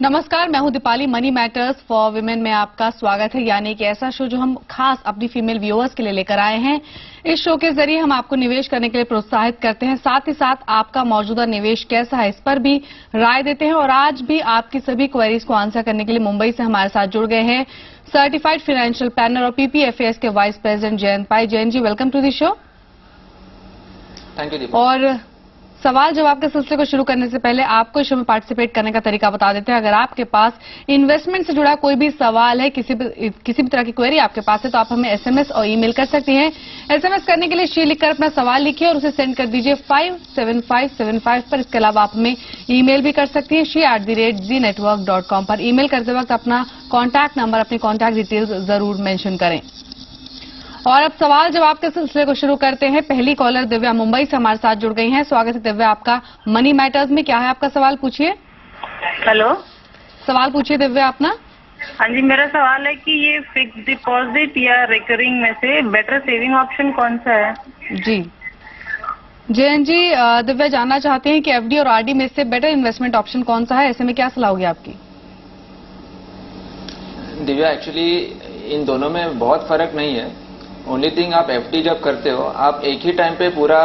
नमस्कार, मैं हूं Deepali. Money matters for women में आपका स्वागत है। यानी कि ऐसा शो जो हम खास अपनी फीमेल व्यूअर्स के लिए लेकर आए हैं। इस शो के जरिए हम आपको निवेश करने के लिए प्रोत्साहित करते हैं, साथ ही साथ आपका मौजूदा निवेश कैसा है इस पर भी राय देते हैं। और आज भी आपकी सभी क्वेरीज को आंसर करने के लिए मुंबई से हमारे साथ जुड़ गए हैं सर्टिफाइड फाइनेंशियल प्लानर और पीपीएफएस के vice president Jayant Pai. Jayant ji, welcome to the show. Thank you. और सवाल जवाब के सिलसिले को शुरू करने से पहले आपको इस शो में पार्टिसिपेट करने का तरीका बता देते हैं। अगर आपके पास इन्वेस्टमेंट से जुड़ा कोई भी सवाल है, किसी भी तरह की क्वेरी आपके पास है, तो आप हमें एसएमएस और ईमेल कर सकती हैं। एसएमएस करने के लिए श्री लिखकर अपना सवाल लिखिए और उसे सेंड कर दीजिए 57575 पर। इसके अलावा आप हमें ईमेल भी कर सकती हैं shri@zenetwork.com पर। ईमेल करते वक्त अपना कॉन्टैक्ट नंबर, अपनी कॉन्टैक्ट डिटेल्स जरूर मेंशन करें। और अब सवाल जवाब के सिलसिले को शुरू करते हैं। पहली कॉलर दिव्या मुंबई से हमारे साथ जुड़ गई हैं। स्वागत है दिव्या आपका मनी मैटर्स में। क्या है आपका सवाल, पूछिए। हेलो, सवाल पूछिए दिव्या अपना। हाँ जी, मेरा सवाल है कि ये फिक्स डिपॉजिट या रिकरिंग में से बेटर सेविंग ऑप्शन कौन सा है? जी जयन जी, दिव्या जानना चाहते हैं कि एफडी और आरडी में से बेटर इन्वेस्टमेंट ऑप्शन कौन सा है। ऐसे में क्या सलाह होगी आपकी? दिव्या, एक्चुअली इन दोनों में बहुत फर्क नहीं है। ओनली थिंग, आप एफडी जब करते हो आप एक ही टाइम पे पूरा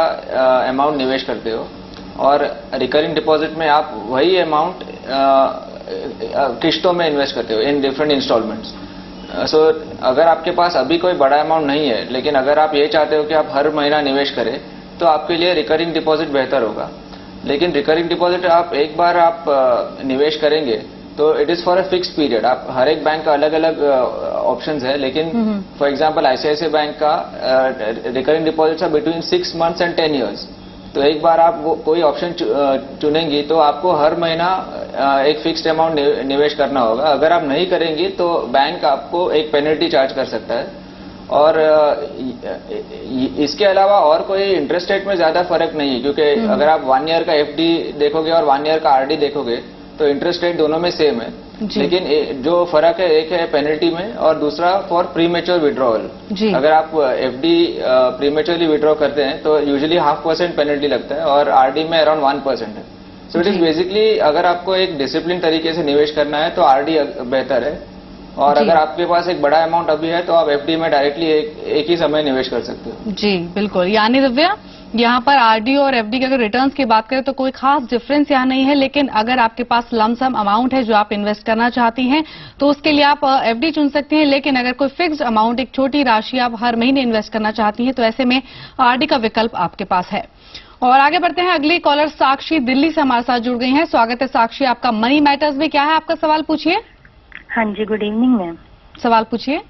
अमाउंट निवेश करते हो, और रिकरिंग डिपॉजिट में आप वही अमाउंट किश्तों में इन्वेस्ट करते हो इन डिफरेंट इंस्टॉलमेंट्स। सो अगर आपके पास अभी कोई बड़ा अमाउंट नहीं है, लेकिन अगर आप ये चाहते हो कि आप हर महीना निवेश करें, तो आपके लिए रिकरिंग डिपॉजिट बेहतर होगा। लेकिन रिकरिंग डिपॉजिट आप एक बार आप निवेश करेंगे तो it is for a fix period. आप हर एक बैंक का अलग अलग ऑप्शंस है, लेकिन फॉर एग्जांपल आईसीआईसीआई बैंक का रिकरिंग डिपॉजिट्स है बिटवीन 6 months and 10 years। तो एक बार आप वो कोई ऑप्शन चुनेंगी तो आपको हर महीना एक फिक्स्ड अमाउंट निवेश करना होगा। अगर आप नहीं करेंगी तो बैंक आपको एक पेनल्टी चार्ज कर सकता है। और इसके अलावा और कोई इंटरेस्ट रेट में ज्यादा फर्क नहीं है, क्योंकि अगर आप 1 year का एफडी देखोगे और 1 year का आरडी देखोगे तो इंटरेस्ट रेट दोनों में सेम है। लेकिन जो फर्क है, एक है पेनल्टी में और दूसरा फॉर प्रीमेच्योर विड्रॉवल। अगर आप एफडी प्रीमेच्योरली विड्रॉ करते हैं तो यूजुअली 0.5% पेनल्टी लगता है और आरडी में अराउंड 1% है। सो इट इज बेसिकली, अगर आपको एक डिसिप्लिन तरीके से निवेश करना है तो आरडी बेहतर है। और अगर आपके पास एक बड़ा अमाउंट अभी है तो आप एफडी में डायरेक्टली एक ही समय निवेश कर सकते हो। जी बिल्कुल। यानी दिव्या, यहाँ पर आरडी और एफडी के अगर रिटर्न्स की बात करें तो कोई खास डिफरेंस यहाँ नहीं है। लेकिन अगर आपके पास लमसम अमाउंट है जो आप इन्वेस्ट करना चाहती हैं तो उसके लिए आप एफडी चुन सकती हैं। लेकिन अगर कोई फिक्स्ड अमाउंट, एक छोटी राशि आप हर महीने इन्वेस्ट करना चाहती हैं तो ऐसे में आरडी का विकल्प आपके पास है। और आगे बढ़ते हैं। अगली कॉलर साक्षी दिल्ली से हमारे साथ जुड़ गई हैं। स्वागत है साक्षी आपका मनी मैटर्स में। क्या है आपका सवाल, पूछिए। हाँ जी, गुड इवनिंग मैम। सवाल पूछिए।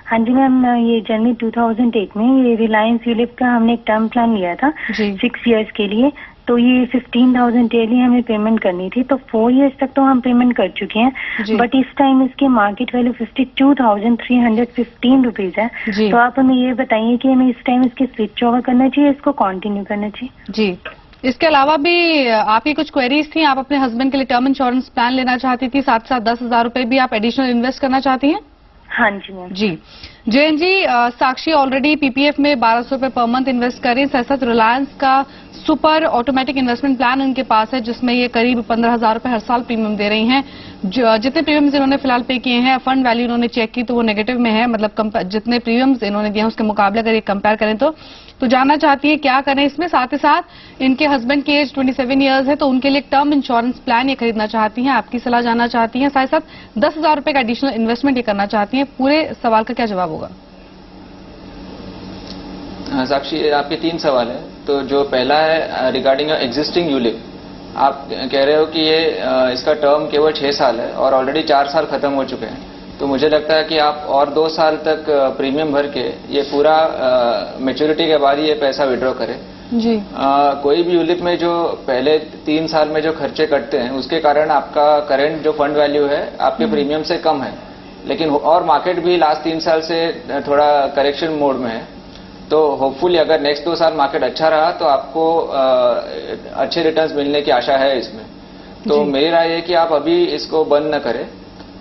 हाँ जी मैम, ये जनवरी 2008 में ये रिलायंस यूलिप का हमने एक टर्म प्लान लिया था 6 years के लिए। तो ये 15,000 डेली हमें पेमेंट करनी थी, तो 4 years तक तो हम पेमेंट कर चुके हैं। बट इस टाइम इसके मार्केट वैल्यू 52,315 रुपीज है। तो आप हमें ये बताइए कि हमें इस टाइम इसके स्विच ओवर करना चाहिए, इसको कंटिन्यू करना चाहिए? जी। इसके अलावा भी आपकी कुछ क्वेरीज थी। आप अपने हस्बैंड के लिए टर्म इंश्योरेंस प्लान लेना चाहती थी, साथ साथ 10,000 रुपए भी आप एडिशनल इन्वेस्ट करना चाहती हैं। हाँ जी मैम। जी जयन जी, साक्षी ऑलरेडी पीपीएफ में 1200 रुपए पर मंथ इन्वेस्ट करें। साथ साथ रिलायंस का सुपर ऑटोमेटिक इन्वेस्टमेंट प्लान उनके पास है, जिसमें ये करीब 15,000 रुपए हर साल प्रीमियम दे रही हैं। जितने प्रीमियम्स इन्होंने फिलहाल पे किए हैं, फंड वैल्यू इन्होंने चेक की तो वो नेगेटिव में है। मतलब जितने प्रीमियम्स इन्होंने दिए हैं उसके मुकाबले अगर ये कंपेयर करें तो जानना चाहती है क्या करें इसमें। साथ ही साथ इनके हस्बैंड की एज 27 years है, तो उनके लिए टर्म इंश्योरेंस प्लान ये खरीदना चाहती हैं। आपकी सलाह जानना चाहती हैं। साथ ही साथ 10,000 रुपए का एडिशनल इन्वेस्टमेंट ये करना चाहती हैं। पूरे सवाल का क्या जवाब होगा? साक्षी, आपके 3 सवाल है। तो जो पहला है रिगार्डिंग एग्जिस्टिंग यूलिप, आप कह रहे हो कि ये इसका टर्म केवल 6 साल है और ऑलरेडी 4 साल खत्म हो चुके हैं। तो मुझे लगता है कि आप और 2 साल तक प्रीमियम भर के ये पूरा मैच्योरिटी के बाद ये पैसा विड्रॉ करें। जी। कोई भी यूलिप में जो पहले 3 साल में जो खर्चे कटते हैं उसके कारण आपका करंट जो फंड वैल्यू है आपके प्रीमियम से कम है। लेकिन और मार्केट भी लास्ट 3 साल से थोड़ा करेक्शन मोड में है। तो होपफुली अगर नेक्स्ट 2 साल मार्केट अच्छा रहा तो आपको अच्छे रिटर्न्स मिलने की आशा है इसमें। तो मेरी राय है कि आप अभी इसको बंद न करें।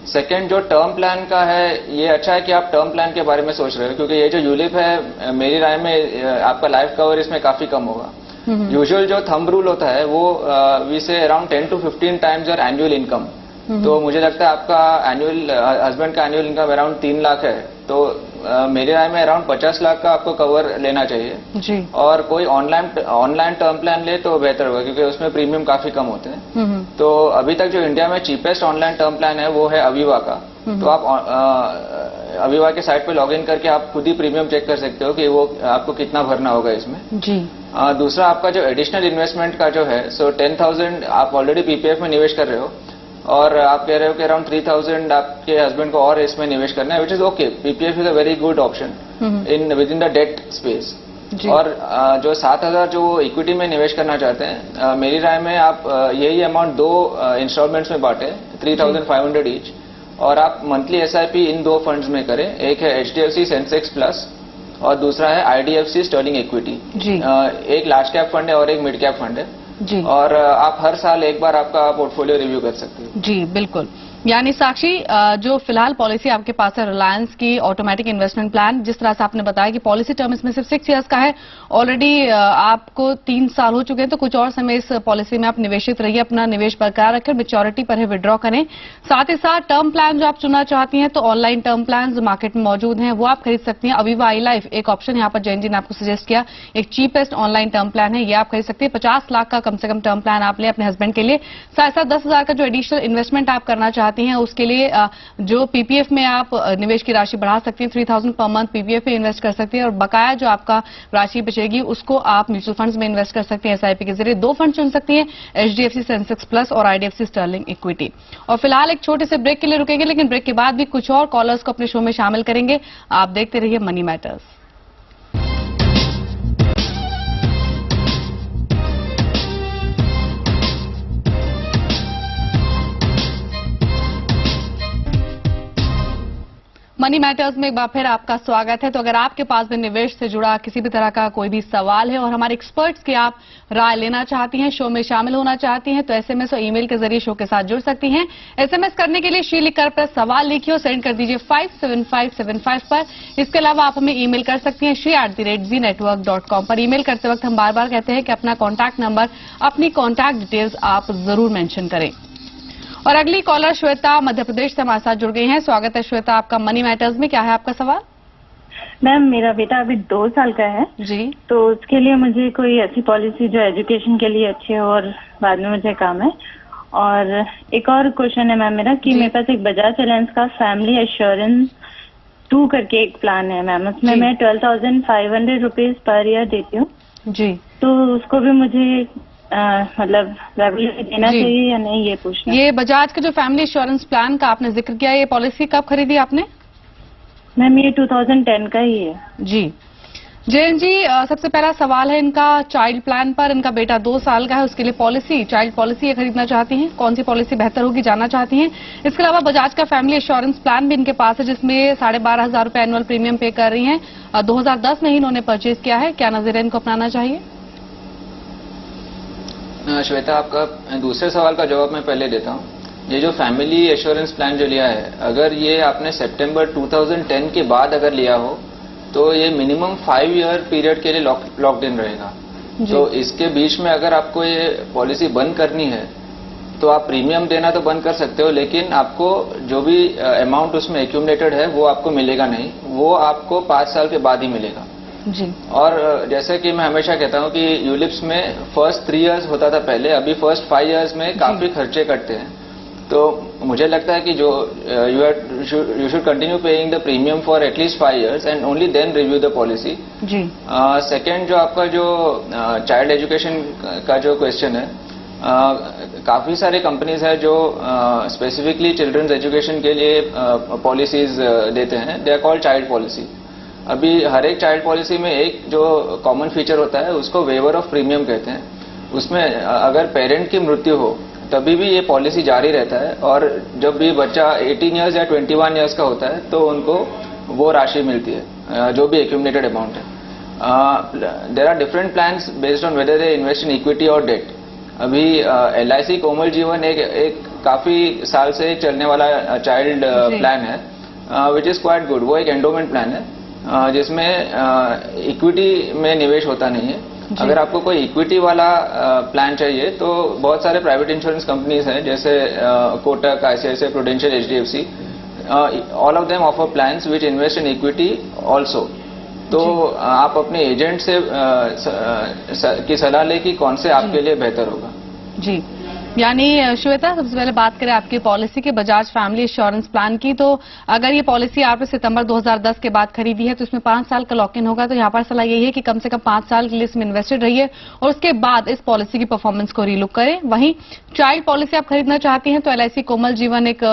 सेकंड, जो टर्म प्लान का है, ये अच्छा है कि आप टर्म प्लान के बारे में सोच रहे हो, क्योंकि ये जो यूलिप है मेरी राय में आपका लाइफ कवर इसमें काफी कम होगा। यूजुअल जो थंब रूल होता है वो वी से around 10 to 15 times your annual income. तो मुझे लगता है आपका एनुअल हस्बैंड का एनुअल इनकम अराउंड 3 लाख है, तो मेरी राय में अराउंड 50 लाख का आपको कवर लेना चाहिए जी। और कोई ऑनलाइन टर्म प्लान ले तो बेहतर होगा, क्योंकि उसमें प्रीमियम काफी कम होते हैं। तो अभी तक जो इंडिया में चीपेस्ट ऑनलाइन टर्म प्लान है वो है अविवा का। तो आप अविवा के साइट पे लॉगिन करके आप खुद ही प्रीमियम चेक कर सकते हो कि वो आपको कितना भरना होगा इसमें जी। दूसरा आपका जो एडिशनल इन्वेस्टमेंट का जो है, सो 10,000 आप ऑलरेडी पीपीएफ में निवेश कर रहे हो और आप कह रहे हो कि अराउंड 3,000 आपके हस्बैंड को और इसमें निवेश करना है, which is okay. PPF is a very good option within the debt space. और जो 7,000 जो इक्विटी में निवेश करना चाहते हैं, मेरी राय में आप यही अमाउंट 2 इंस्टॉलमेंट्स में बांटे, 3,500 ईच, और आप मंथली एसआईपी इन 2 फंड्स में करें। एक है एचडीएफसी सेंसेक्स प्लस और दूसरा है आईडीएफसी स्टर्लिंग इक्विटी। एक लार्ज कैप फंड है और एक मिड कैप फंड है जी। और आप हर साल एक बार आपका पोर्टफोलियो रिव्यू कर सकते हैं जी। बिल्कुल। यानी साक्षी, जो फिलहाल पॉलिसी आपके पास है रिलायंस की ऑटोमेटिक इन्वेस्टमेंट प्लान, जिस तरह से आपने बताया कि पॉलिसी टर्म इसमें सिर्फ 6 ईयर्स का है, ऑलरेडी आपको 3 साल हो चुके हैं, तो कुछ और समय इस पॉलिसी में आप निवेशित रहिए, अपना निवेश बरकरार रखें, मैच्योरिटी पर है विड्रॉ करें। साथ ही साथ टर्म प्लान जो आप चुनना चाहती हैं तो ऑनलाइन टर्म प्लान मार्केट में मौजूद हैं, वो आप खरीद सकती हैं। अविवा आई लाइफ एक ऑप्शन यहाँ पर जैन जी ने आपको सजेस्ट किया, एक चीपेस्ट ऑनलाइन टर्म प्लान है, ये आप खरीद सकती है। 50 लाख का कम से कम टर्म प्लान आप लें अपने हस्बैंड के लिए। साथ साथ 10,000 का जो एडिशनल इन्वेस्टमेंट आप करना चाहती हैं उसके लिए जो पीपीएफ में आप निवेश की राशि बढ़ा सकती हैं, 3,000 पर मंथ पीपीएफ में इन्वेस्ट कर सकती हैं और बकाया जो आपका राशि बचेगी उसको आप म्यूचुअल फंड्स में इन्वेस्ट कर सकती हैं। एसआईपी के जरिए 2 फंड चुन सकती हैं, एचडीएफसी सेंसेक्स प्लस और आईडीएफसी स्टर्लिंग इक्विटी। और फिलहाल एक छोटे से ब्रेक के लिए रुकेंगे, लेकिन ब्रेक के बाद भी कुछ और कॉलर्स को अपने शो में शामिल करेंगे। आप देखते रहिए मनी मैटर्स। मनी मैटर्स में एक बार फिर आपका स्वागत है। तो अगर आपके पास भी निवेश से जुड़ा किसी भी तरह का कोई भी सवाल है और हमारे एक्सपर्ट्स की आप राय लेना चाहती हैं, शो में शामिल होना चाहती हैं, तो एसएमएस और ईमेल के जरिए शो के साथ जुड़ सकती हैं। एसएमएस करने के लिए श्री लिखकर पर सवाल लिखिए और सेंड कर दीजिए 57575 पर। इसके अलावा आप हमें ईमेल कर सकती हैं shri@znetwork.com पर। ईमेल करते वक्त हम बार बार कहते हैं कि अपना कॉन्टैक्ट नंबर, अपनी कॉन्टैक्ट डिटेल्स आप जरूर मेंशन करें। और अगली कॉलर श्वेता मध्य प्रदेश से हमारे साथ जुड़ गई हैं। स्वागत है श्वेता आपका मनी मैटर्स में। क्या है आपका सवाल? मैम, मेरा बेटा अभी 2 साल का है जी, तो उसके लिए मुझे कोई ऐसी पॉलिसी जो एजुकेशन के लिए अच्छी हो और बाद में मुझे काम है। और एक और क्वेश्चन है मैम मेरा कि मेरे पास एक बजाज फाइनेंस का फैमिली एश्योरेंस 2 करके एक प्लान है मैम, उसमें मैं 12,500 रुपीज पर ईयर देती हूँ जी। तो उसको भी मुझे मतलब रेगुलर देना चाहिए या नहीं, ये पूछना। ये बजाज का जो फैमिली इंश्योरेंस प्लान का आपने जिक्र किया, ये पॉलिसी कब खरीदी आपने? मैम ये 2010 का ही है जी। जैन जी, सबसे पहला सवाल है इनका चाइल्ड प्लान पर। इनका बेटा 2 साल का है, उसके लिए पॉलिसी, चाइल्ड पॉलिसी ये खरीदना चाहती हैं। कौन सी पॉलिसी बेहतर होगी जानना चाहती हैं। इसके अलावा बजाज का फैमिली इंश्योरेंस प्लान भी इनके पास है, जिसमें 12,500 रुपए एनुअल प्रीमियम पे कर रही हैं। 2010 में ही इन्होंने परचेज किया है। क्या नजर है इनको अपनाना चाहिए? श्वेता, आपका दूसरे सवाल का जवाब मैं पहले देता हूँ। ये जो फैमिली एश्योरेंस प्लान जो लिया है, अगर ये आपने सितंबर 2010 के बाद अगर लिया हो तो ये मिनिमम 5 ईयर पीरियड के लिए लॉक्ड इन रहेगा। तो इसके बीच में अगर आपको ये पॉलिसी बंद करनी है तो आप प्रीमियम देना तो बंद कर सकते हो, लेकिन आपको जो भी अमाउंट उसमें एक्यूमुलेटेड है वो आपको मिलेगा नहीं, वो आपको 5 साल के बाद ही मिलेगा जी। और जैसे कि मैं हमेशा कहता हूं कि यूलिप्स में फर्स्ट 3 इयर्स होता था पहले, अभी फर्स्ट 5 इयर्स में काफी खर्चे कटते हैं। तो मुझे लगता है कि जो you should continue paying the premium for at least 5 years and only then review the policy जी। सेकेंड, जो आपका जो चाइल्ड एजुकेशन का जो क्वेश्चन है, काफी सारे कंपनीज है जो स्पेसिफिकली चिल्ड्रंस एजुकेशन के लिए पॉलिसीज देते हैं। They are called child policy. अभी हर एक चाइल्ड पॉलिसी में एक जो कॉमन फीचर होता है उसको वेवर ऑफ प्रीमियम कहते हैं। उसमें अगर पेरेंट की मृत्यु हो तभी भी ये पॉलिसी जारी रहता है, और जब भी बच्चा 18 इयर्स या 21 इयर्स का होता है तो उनको वो राशि मिलती है जो भी एक्यूमुलेटेड अमाउंट है। There are different plans based on whether they invest in equity और डेट। अभी LIC कोमल जीवन एक काफी साल से चलने वाला चाइल्ड प्लान है विच इज क्वाइट गुड। वो एक एंडोमेंट प्लान है जिसमें इक्विटी में निवेश होता नहीं है, अगर आपको कोई इक्विटी वाला प्लान चाहिए तो बहुत सारे प्राइवेट इंश्योरेंस कंपनीज हैं, जैसे Kotak, ICICI prudential, HDFC, all of them offer plans which invest in equity also. तो आप अपने एजेंट से की सलाह लें कि कौन से आपके लिए बेहतर होगा। जी, यानी श्वेता, सबसे पहले बात करें आपकी पॉलिसी के बजाज फैमिली इंश्योरेंस प्लान की, तो अगर ये पॉलिसी आपने सितंबर 2010 के बाद खरीदी है तो इसमें 5 साल का लॉक इन होगा। तो यहाँ पर सलाह यही है कि कम से कम 5 साल के लिए इसमें इन्वेस्टेड रहिए और उसके बाद इस पॉलिसी की परफॉर्मेंस को रीलुक करें। वहीं चाइल्ड पॉलिसी आप खरीदना चाहती हैं तो एलआईसी कोमल जीवन एक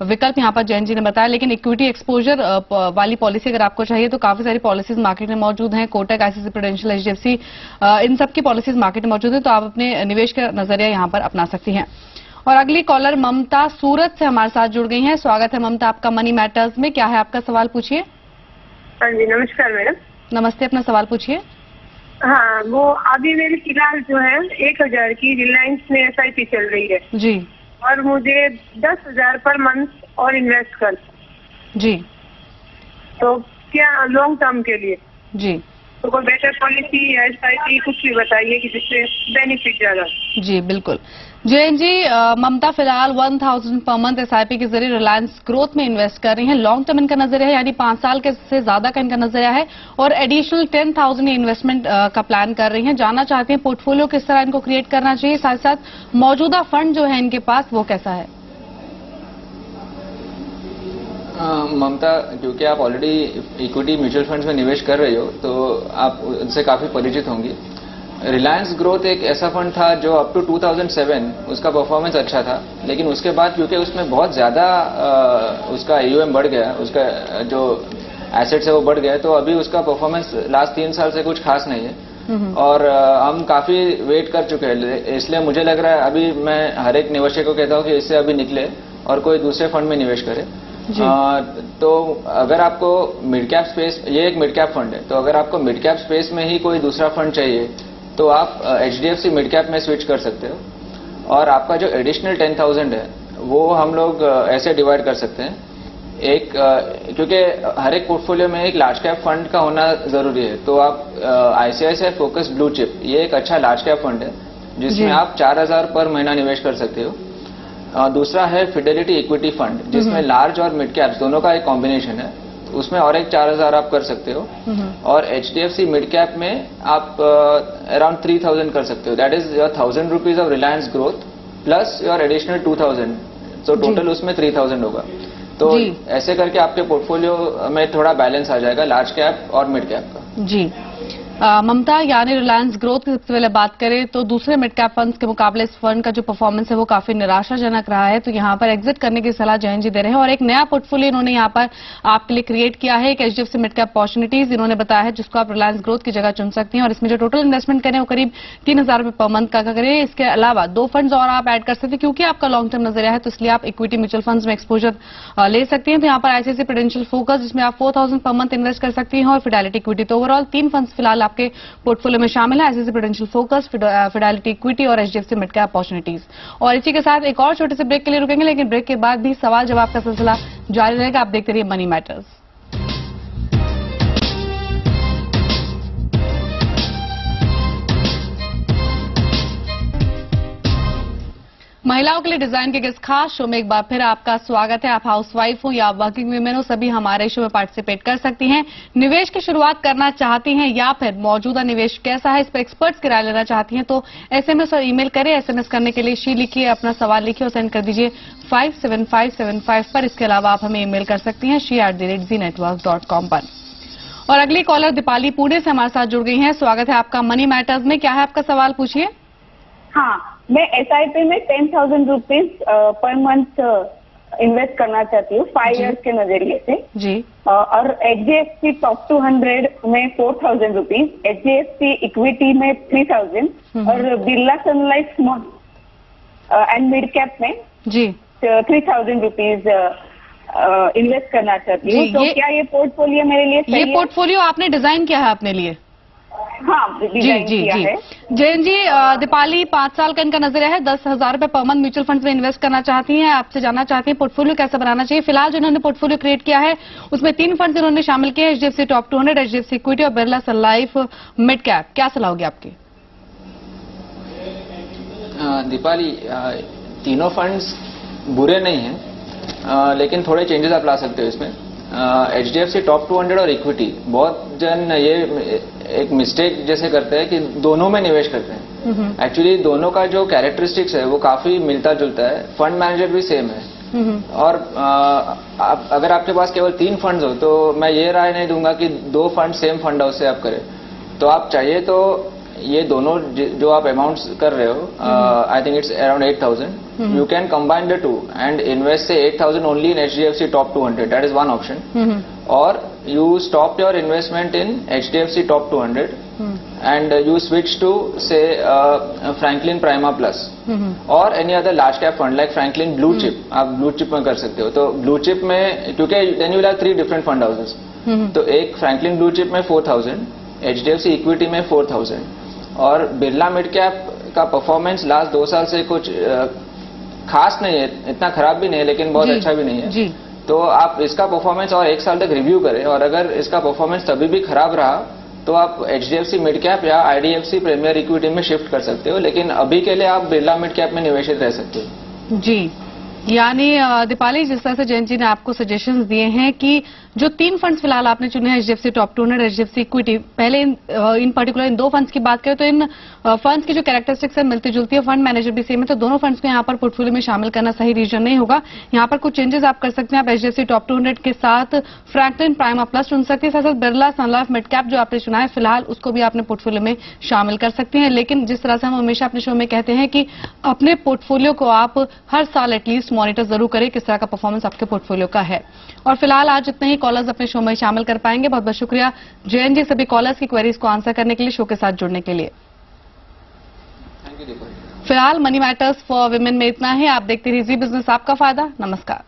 विकल्प यहाँ पर जैन जी ने बताया, लेकिन इक्विटी एक्सपोजर वाली पॉलिसी अगर आपको चाहिए तो काफी सारी पॉलिसीज मार्केट में मौजूद हैं। कोटक, आईसीआईसीआई प्रूडेंशियल, एचडीएफसी, इन सब की पॉलिसीज मार्केट में मौजूद है, तो आप अपने निवेश का नजरिया यहाँ पर अपना सकती हैं। और अगली कॉलर ममता सूरत से हमारे साथ जुड़ गई हैं। स्वागत है ममता आपका मनी मैटर्स में। क्या है आपका सवाल, पूछिए। हाँ जी, नमस्कार मैडम। नमस्ते, अपना सवाल पूछिए। हाँ, वो अभी मेरी फिलहाल जो है 1000 की रिलायंस में एसआईपी चल रही है जी, और मुझे 10,000 पर मंथ और इन्वेस्ट कर जी, तो क्या लॉन्ग टर्म के लिए जी, तो कोई बेटर पॉलिसी या एसआईपी कुछ भी बताइए कि जिससे बेनिफिट ज्यादा। जी बिल्कुल जैन जी। ममता फिलहाल 1000 पर मंथ एसआईपी के जरिए रिलायंस ग्रोथ में इन्वेस्ट कर रही हैं। लॉन्ग टर्म इनका नजरिया है, यानी 5 साल के से ज्यादा का इनका नजरिया है और एडिशनल 10,000 इन्वेस्टमेंट का प्लान कर रही हैं। जानना चाहते हैं पोर्टफोलियो किस तरह इनको क्रिएट करना चाहिए, साथ साथ मौजूदा फंड जो है इनके पास वो कैसा है। ममता, क्योंकि आप ऑलरेडी इक्विटी म्यूचुअल फंड्स में निवेश कर रहे हो तो आप उनसे काफी परिचित होंगी। रिलायंस ग्रोथ एक ऐसा फंड था जो अप टू 2007 उसका परफॉर्मेंस अच्छा था, लेकिन उसके बाद क्योंकि उसमें बहुत ज्यादा उसका AUM बढ़ गया, उसका जो एसेट्स है वो बढ़ गया, तो अभी उसका परफॉर्मेंस लास्ट 3 साल से कुछ खास नहीं है और हम काफी वेट कर चुके हैं। इसलिए मुझे लग रहा है अभी मैं हर एक निवेशक को कहता हूँ कि इससे अभी निकले और कोई दूसरे फंड में निवेश करे। तो अगर आपको मिड कैप स्पेस, ये एक मिड कैप फंड है, तो अगर आपको मिड कैप स्पेस में ही कोई दूसरा फंड चाहिए तो आप HDFC मिड कैप में स्विच कर सकते हो और आपका जो एडिशनल 10,000 है वो हम लोग ऐसे डिवाइड कर सकते हैं। एक क्योंकि हर एक पोर्टफोलियो में एक लार्ज कैप फंड का होना जरूरी है, तो आप ICICI फोकस ब्लू चिप, ये एक अच्छा लार्ज कैप फंड है जिसमें आप 4,000 पर महीना निवेश कर सकते हो। दूसरा है फिडेलिटी इक्विटी फंड, जिसमें लार्ज और मिड कैप्स दोनों का एक कॉम्बिनेशन है, उसमें और एक 4,000 आप कर सकते हो। और HDFC मिड कैप में आप अराउंड 3,000 कर सकते हो। That is your 1,000 rupees of Reliance growth plus your additional 2,000, तो टोटल उसमें 3,000 होगा। तो ऐसे करके आपके पोर्टफोलियो में थोड़ा बैलेंस आ जाएगा लार्ज कैप और मिड कैप का। जी ममता, यानी रिलायंस ग्रोथ की सबसे पहले बात करें तो दूसरे मिड कैप फंड्स के मुकाबले इस फंड का जो परफॉर्मेंस है वो काफी निराशाजनक रहा है, तो यहाँ पर एग्जिट करने की सलाह जैन जी दे रहे हैं। और एक नया पोर्टफोलियो इन्होंने यहाँ पर आपके लिए क्रिएट किया है, एक HDFC मिड कैप अपॉर्चुनिटीज इन्होंने बताया है, जिसको आप रिलायंस ग्रोथ की जगह चुन सकती हैं और इसमें जो टोटल इन्वेस्टमेंट करें वो करीब 3,000 रुपए पर मंथ का करें। इसके अलावा 2 फंड्स और आप ऐड कर सकते हैं, क्योंकि आपका लॉन्ग टर्म नजरिया है तो इसलिए आप इक्विटी म्यूचुअल फंड्स में एक्सपोजर ले सकती हैं। तो यहाँ पर ICICI प्रूडेंशियल फोकस, जिसमें आप 4,000 पर मंथ इन्वेस्ट कर सकती हैं, और फिडेलिटी इक्विटी। तो ओवरऑल 3 फंड्स फिलहाल आपके पोर्टफोलियो में शामिल है, ICICI prudential focus, Fidelity equity और HDFC मिड कैप अपॉर्चुनिटीज। और इसी के साथ एक और छोटे से ब्रेक के लिए रुकेंगे, लेकिन ब्रेक के बाद भी सवाल जवाब का सिलसिला जारी रहेगा। आप देखते रहिए मनी मैटर्स। महिलाओं के लिए डिजाइन के इस खास शो में एक बार फिर आपका स्वागत है। आप हाउसवाइफ हो या वर्किंग वुमेन हो, सभी हमारे शो में पार्टिसिपेट कर सकती हैं। निवेश की शुरुआत करना चाहती हैं या फिर मौजूदा निवेश कैसा है इस पर एक्सपर्ट्स की राय लेना चाहती हैं तो SMS और ईमेल करें। SMS करने के लिए शी लिखिए, अपना सवाल लिखिए और सेंड कर दीजिए 57575 पर। इसके अलावा आप हमें ईमेल कर सकती हैं she@zenetworks.com पर। और अगली कॉलर दीपाली पुणे से हमारे साथ जुड़ गई हैं। स्वागत है आपका मनी मैटर्स में। क्या है आपका सवाल, पूछिए। हाँ, मैं SIP में 10,000 रुपीज पर मंथ इन्वेस्ट करना चाहती हूँ 5 इयर्स के नजरिए से जी। और HDFC टॉप 200 में 4,000 रुपीज, HDFC इक्विटी में 3,000 और Birla Sun Life small and mid cap में जी 3,000 रुपीज इन्वेस्ट करना चाहती हूँ। तो क्या ये पोर्टफोलियो मेरे लिए सही है? ये पोर्टफोलियो आपने डिजाइन किया है अपने लिए? हाँ, डिजाइन किया है। जयंत जी, दीपाली 5 साल का इनका नजरिया है, 10,000 रुपए पर मंथ म्यूचुअल फंड में इन्वेस्ट करना चाहती हैं। आपसे जानना चाहती हैं पोर्टफोलियो कैसे बनाना चाहिए। फिलहाल जो इन्होंने पोर्टफोलियो क्रिएट किया है उसमें 3 फंड इन्होंने शामिल किए हैं, HDFC टॉप 200, HDFC इक्विटी और Birla Sun life mid cap. क्या सलाह होगी आपकी? दीपाली, तीनों फंड्स बुरे नहीं हैं, लेकिन थोड़े चेंजेस आप ला सकते हो इसमें। HDFC टॉप 200 और इक्विटी, बहुत जन ये एक मिस्टेक जैसे करते हैं कि दोनों में निवेश करते हैं। एक्चुअली दोनों का जो कैरेक्टरिस्टिक्स है वो काफी मिलता जुलता है, फंड मैनेजर भी सेम है। और अगर आपके पास केवल 3 फंड्स हो तो मैं ये राय नहीं दूंगा कि 2 फंड सेम फंड हाउस से आप करें। तो आप चाहिए तो ये दोनों जो आप अमाउंट्स कर रहे हो, I think it's around 8,000, you can combine the two and invest say 8,000 only in HDFC top 200, that is one option. Or you stop your investment in HDFC top 200 and you switch to say Franklin Prima Plus or any other large cap fund like Franklin Blue Chip. आप blue chip में कर सकते हो। तो blue chip में, क्योंकि then you will have 3 different fund houses, तो एक फ्रैंकलिन ब्लू चिप में 4,000, HDFC इक्विटी में 4,000 और बिरला मिड कैप का परफॉर्मेंस लास्ट 2 साल से कुछ खास नहीं है, इतना खराब भी नहीं है लेकिन बहुत अच्छा भी नहीं है जी। तो आप इसका परफॉर्मेंस और 1 साल तक रिव्यू करें, और अगर इसका परफॉर्मेंस तभी भी खराब रहा तो आप HDFC मिड कैप या IDFC प्रीमियर इक्विटी में शिफ्ट कर सकते हो, लेकिन अभी के लिए आप बिरला मिड कैप में निवेशित रह सकते हो। जी, यानी दीपाली, जिस तरह से जयंत जी ने आपको सजेशंस दिए हैं कि जो 3 फंड्स फिलहाल आपने चुने हैं, HDFC टॉप 200, HDFC इक्विटी, पहले इन पर्टिकुलर इन 2 फंड्स की बात करें तो इन फंड्स की जो कैरेक्टरिस्टिक्स है मिलती जुलती है, फंड मैनेजर भी सेम है, तो दोनों फंड्स को यहाँ पर पोर्टफोलियो में शामिल करना सही रीजन नहीं होगा। यहाँ पर कुछ चेंजेस आप कर सकते हैं। आप HDFC टॉप 200 के साथ फ्रैंकलिन प्राइमा प्लस चुन सकते हैं, साथ साथ Birla Sun life mid cap जो आपने चुना है फिलहाल उसको भी आपने पोर्टफोलियो में शामिल कर सकते हैं। लेकिन जिस तरह से हम हमेशा अपने शो में कहते हैं कि अपने पोर्टफोलियो को आप हर साल एटलीस्ट मॉनिटर जरूर करें किस तरह का परफॉर्मेंस आपके पोर्टफोलियो का है। और फिलहाल आज इतने ही कॉलर्स अपने शो में शामिल कर पाएंगे। बहुत बहुत शुक्रिया जयंत जी सभी कॉलर्स की क्वेरीज को आंसर करने के लिए, शो के साथ जुड़ने के लिए। थैंक यू दीपक। फिलहाल मनी मैटर्स फॉर विमेन में इतना ही। आप देखते रहिए जी बिजनेस, आपका फायदा। नमस्कार।